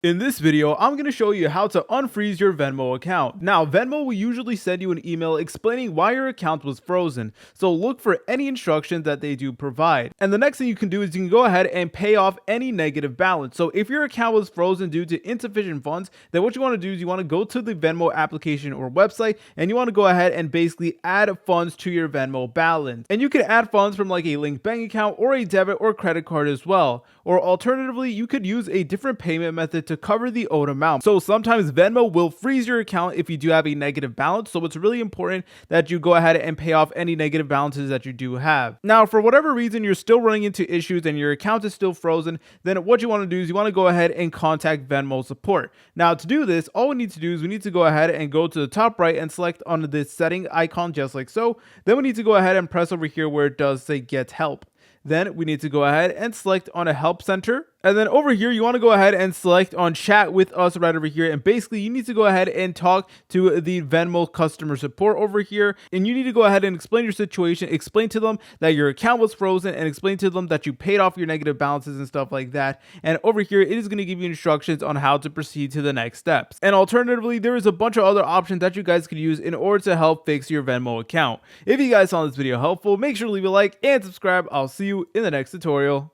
In this video, I'm going to show you how to unfreeze your Venmo account. Now, Venmo will usually send you an email explaining why your account was frozen, so look for any instructions that they do provide. And the next thing you can do is you can go ahead and pay off any negative balance. So if your account was frozen due to insufficient funds, then what you want to do is you want to go to the Venmo application or website, and you want to go ahead and basically add funds to your Venmo balance. And you can add funds from like a linked bank account or a debit or credit card as well. Or alternatively, you could use a different payment method to cover the owed amount. So sometimes Venmo will freeze your account if you do have a negative balance. So it's really important that you go ahead and pay off any negative balances that you do have. Now, for whatever reason you're still running into issues and your account is still frozen, then what you want to do is you want to go ahead and contact Venmo support. Now, to do this, all we need to do is we need to go ahead and go to the top right and select on this setting icon just like so. Then we need to go ahead and press over here where it does say get help. Then we need to go ahead and select on a help center. And then over here, you want to go ahead and select on chat with us right over here. And basically, you need to go ahead and talk to the Venmo customer support over here. And you need to go ahead and explain your situation, explain to them that your account was frozen, and explain to them that you paid off your negative balances and stuff like that. And over here, it is going to give you instructions on how to proceed to the next steps. And alternatively, there is a bunch of other options that you guys could use in order to help fix your Venmo account. If you guys found this video helpful, make sure to leave a like and subscribe. I'll see you in the next tutorial.